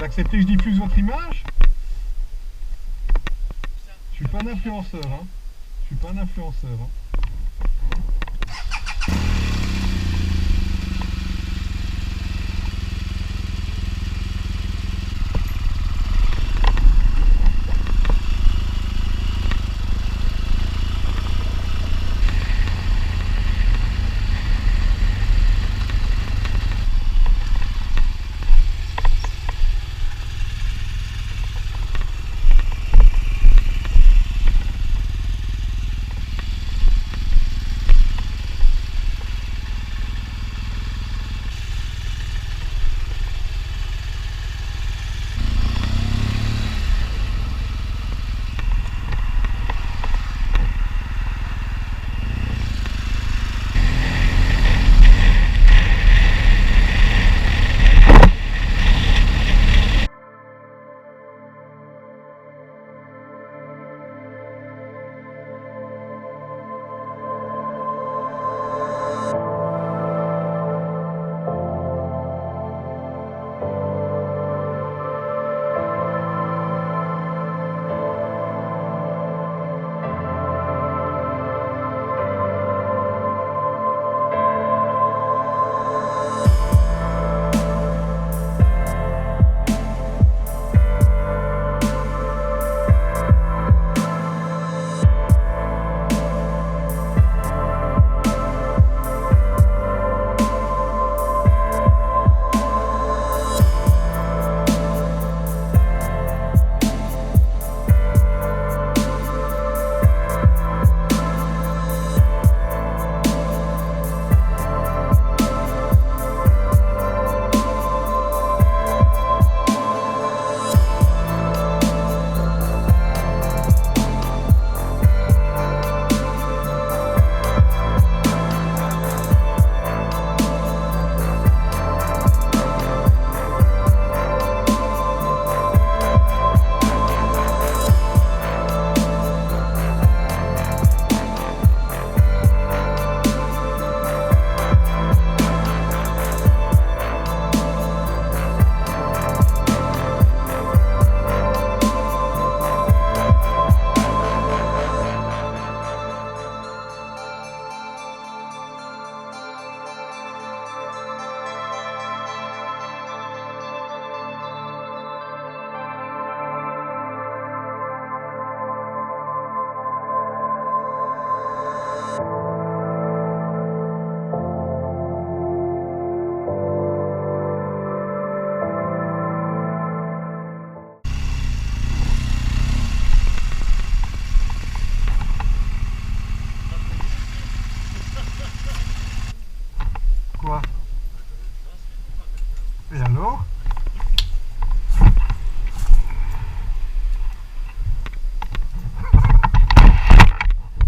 Vous acceptez que je diffuse votre image? Je suis pas un influenceur, hein. Je suis pas un influenceur, hein. Quoi? Et alors?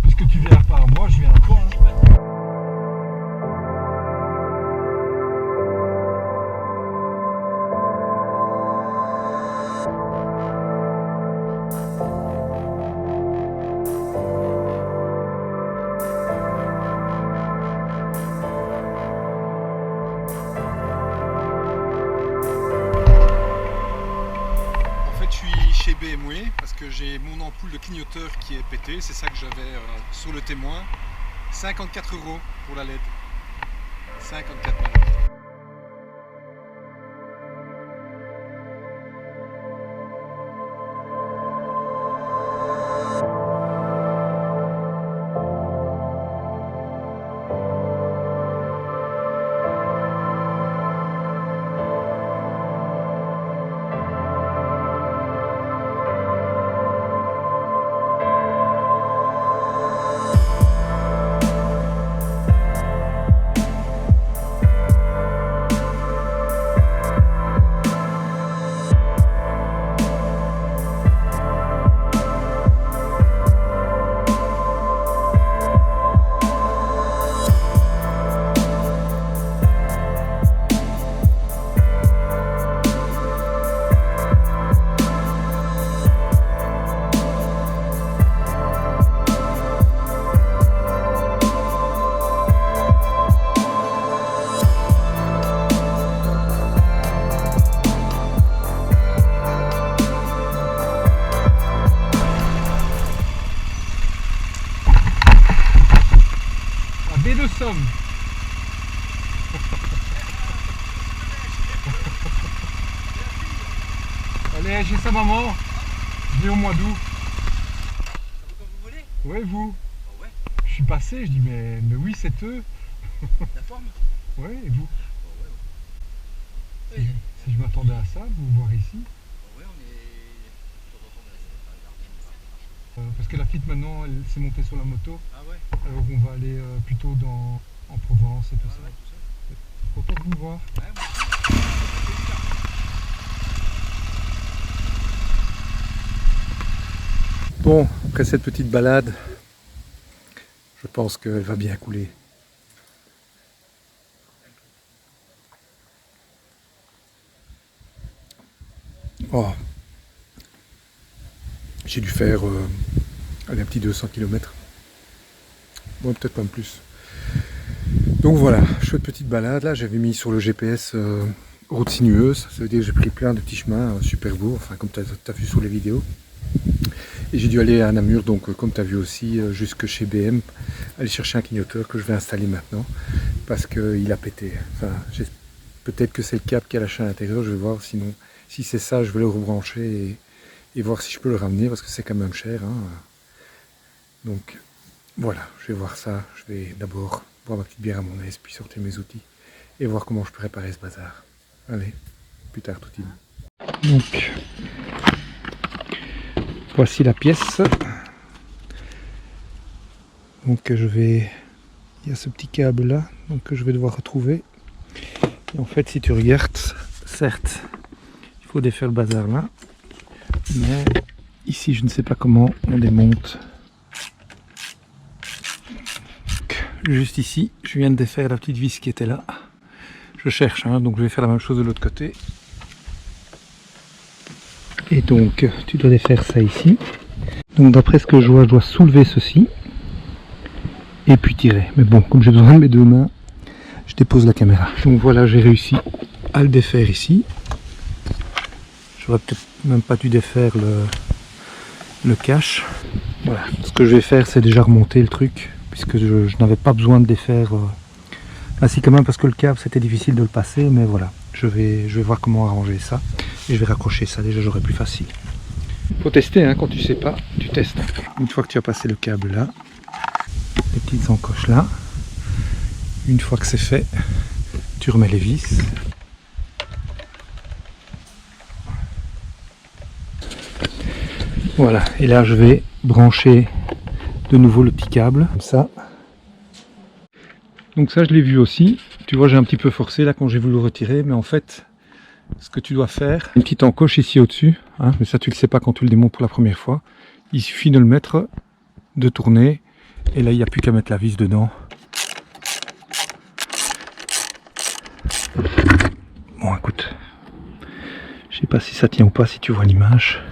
Puisque tu viens pas à moi, je viens à toi, hein. Chez BMW parce que j'ai mon ampoule de clignoteur qui est pétée, c'est ça que j'avais sur le témoin. 54 € pour la LED. 54 balles. somme. Allez, chez sa maman. Je viens au mois d'août. Ça va comme vous voulez? Ouais, vous. Ah ouais. Je suis passé, je dis mais oui, c'est eux. La forme? Ouais, et vous? Ah ouais. Si, si je m'attendais à ça, vous voir ici. Ah ouais, on est. De temps en temps, on a Parce que la petite maintenant, elle s'est montée sur la moto. Ah ouais. Alors on va aller plutôt en Provence et tout Ah ça. ouais, tout ça. Content de vous voir. Ouais, moi aussi. Bon, après cette petite balade, je pense qu'elle va bien couler. Oh. J'ai dû faire allez, un petit 200 km. Bon, peut-être pas plus. Donc voilà, chouette petite balade. Là, j'avais mis sur le GPS route sinueuse. Ça veut dire que j'ai pris plein de petits chemins super beaux, enfin comme tu as vu sur les vidéos. Et j'ai dû aller à Namur, donc comme tu as vu aussi, jusque chez BM, aller chercher un clignoteur que je vais installer maintenant, parce qu'il a pété. Enfin, peut-être que c'est le câble qui a lâché à l'intérieur, je vais voir, sinon, si c'est ça, je vais le rebrancher et voir si je peux le ramener, parce que c'est quand même cher. Hein. Donc, voilà, je vais voir ça. Je vais d'abord boire ma petite bière à mon aise, puis sortir mes outils, et voir comment je peux réparer ce bazar. Allez, plus tard tout dit. Donc, voici la pièce. Donc il y a ce petit câble là, donc que je vais devoir retrouver. Et en fait, si tu regardes, certes, il faut défaire le bazar là, mais ici, je ne sais pas comment on démonte. Donc, juste ici, je viens de défaire la petite vis qui était là. Je cherche, hein, donc je vais faire la même chose de l'autre côté. Et donc, tu dois défaire ça ici. Donc, d'après ce que je dois soulever ceci. Et puis tirer. Mais bon, comme j'ai besoin de mes deux mains, je dépose la caméra. Donc voilà, j'ai réussi à le défaire ici. J'aurais peut-être même pas dû défaire le cache. Voilà. Ce que je vais faire, c'est déjà remonter le truc, puisque je n'avais pas besoin de défaire ainsi quand même, parce que le câble, c'était difficile de le passer. Mais voilà, je vais voir comment arranger ça. Et je vais raccrocher ça, déjà j'aurai plus facile. Faut tester, hein, quand tu sais pas, tu testes. Une fois que tu as passé le câble là, les petites encoches là, une fois que c'est fait, tu remets les vis. Voilà, et là je vais brancher de nouveau le petit câble, comme ça. Donc ça je l'ai vu aussi, tu vois j'ai un petit peu forcé là quand j'ai voulu le retirer, mais en fait, ce que tu dois faire, une petite encoche ici au-dessus, hein, mais ça tu le sais pas quand tu le démontes pour la première fois, il suffit de le mettre, de tourner, et là il n'y a plus qu'à mettre la vis dedans. Bon écoute, je sais pas si ça tient ou pas, si tu vois l'image.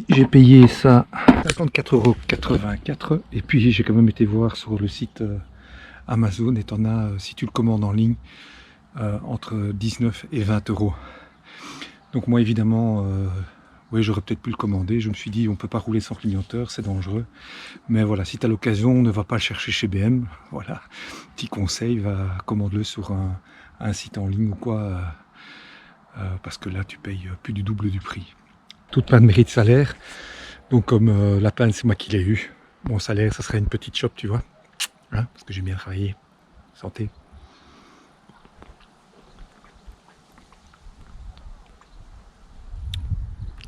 J'ai payé ça 54,84 € et puis j'ai quand même été voir sur le site Amazon et t'en as, si tu le commandes en ligne, entre 19 et 20 €. Donc moi évidemment, oui j'aurais peut-être pu le commander, je me suis dit on peut pas rouler sans clignoteur, c'est dangereux. Mais voilà, si tu as l'occasion, ne va pas le chercher chez BM, voilà, petit conseil, va commande-le sur un site en ligne ou quoi, parce que là tu payes plus du double du prix. Toute panne mérite salaire, donc comme la panne c'est moi qui l'ai eu, mon salaire ça serait une petite chope tu vois, hein, parce que j'ai bien travaillé, santé.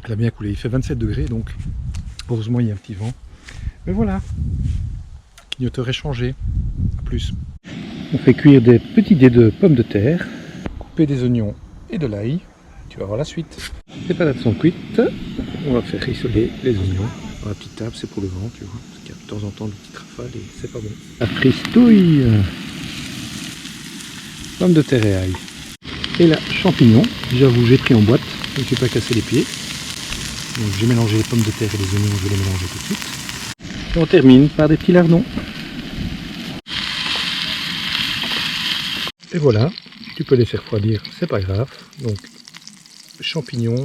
Elle a bien coulé, il fait 27 degrés donc heureusement il y a un petit vent, mais voilà, clignoteur est changé, à plus. On fait cuire des petits dés de pommes de terre, couper des oignons et de l'ail, tu vas voir la suite. Les patates sont cuites, on va faire rissoler les oignons. Dans la petite table, c'est pour le vent, tu vois, parce qu'il y a de temps en temps des petites rafales et c'est pas bon. La fristouille, pommes de terre et ail. Et là, champignons, j'avoue j'ai pris en boîte, je ne suis pas cassé les pieds. Donc j'ai mélangé les pommes de terre et les oignons, je vais les mélanger tout de suite. Et on termine par des petits lardons. Et voilà, tu peux les faire refroidir, c'est pas grave. Donc champignons,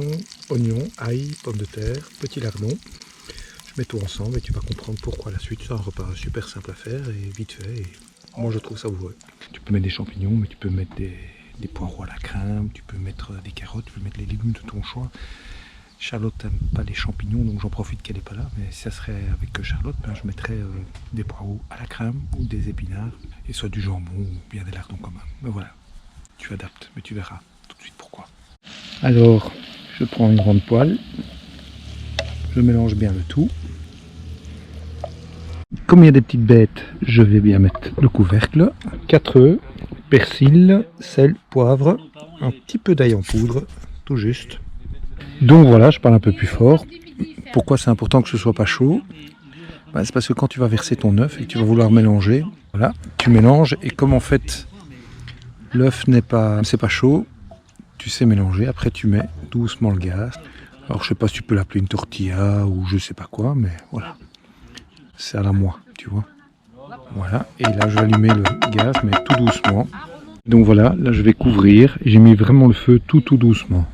oignons, ail, pommes de terre, petits lardons. Je Mets-toi ensemble et tu vas comprendre pourquoi la suite. C'est un repas super simple à faire et vite fait. Et moi je trouve savoureux. Tu peux mettre des champignons, mais tu peux mettre des poireaux à la crème, tu peux mettre des carottes, tu peux mettre les légumes de ton choix. Charlotte n'aime pas les champignons, donc j'en profite qu'elle n'est pas là. Mais si ça serait avec Charlotte, ben, je mettrais des poireaux à la crème ou des épinards, et soit du jambon ou bien des lardons quand même. Mais voilà, tu adaptes, mais tu verras tout de suite pourquoi. Alors, je prends une grande poêle, je mélange bien le tout. Comme il y a des petites bêtes, je vais bien mettre le couvercle, 4 œufs, persil, sel, poivre, un petit peu d'ail en poudre, tout juste. Donc voilà, je parle un peu plus fort. Pourquoi c'est important que ce soit pas chaud? C'est parce que quand tu vas verser ton œuf et que tu vas vouloir mélanger, voilà, tu mélanges et comme en fait l'œuf c'est pas chaud, tu sais mélanger. Après tu mets doucement le gaz. Alors je sais pas si tu peux l'appeler une tortilla ou je sais pas quoi, mais voilà, c'est à la moi, tu vois. Voilà, et là je vais allumer le gaz, mais tout doucement. Donc voilà, là je vais couvrir. J'ai mis vraiment le feu tout doucement.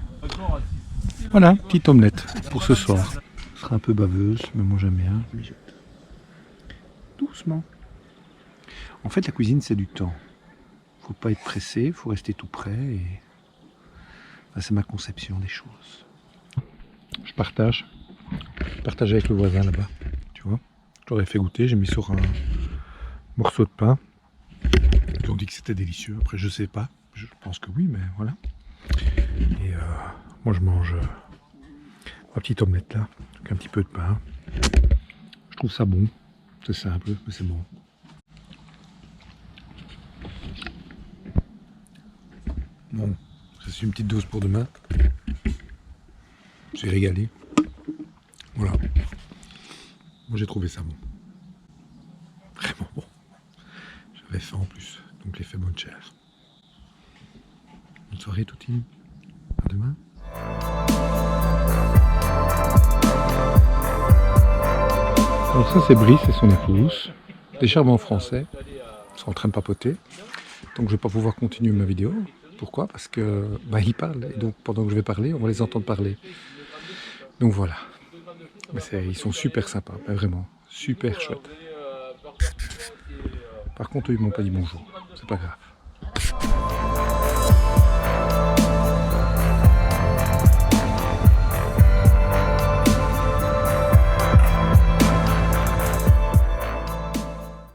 Voilà, petite omelette pour ce soir. Ce sera un peu baveuse, mais moi j'aime bien. Doucement. En fait, la cuisine, c'est du temps. Faut pas être pressé, faut rester tout prêt. Et... Enfin, c'est ma conception des choses. Je partage. Je partage avec le voisin là-bas. Tu vois, je l'aurais fait goûter. J'ai mis sur un morceau de pain. Ils ont dit que c'était délicieux. Après, je sais pas. Je pense que oui, mais voilà. Et moi, je mange ma petite omelette là, avec un petit peu de pain. Je trouve ça bon. C'est simple, mais c'est bon. Bon, ça c'est une petite dose pour demain. J'ai régalé. Voilà. Moi j'ai trouvé ça bon. Vraiment bon. J'avais faim en plus, donc l'effet bonne chère. Bonne soirée Toutine. À demain. Alors ça c'est Brice et son épouse. Des charbons français. Ils sont en train de papoter. Donc je vais pas pouvoir continuer ma vidéo. Pourquoi? Parce que ils parlent. Et donc pendant que je vais parler, on va les entendre parler. Donc voilà. Mais ils sont super sympas. Mais vraiment. Super chouettes. Par contre, eux, ils m'ont pas dit bonjour. C'est pas grave.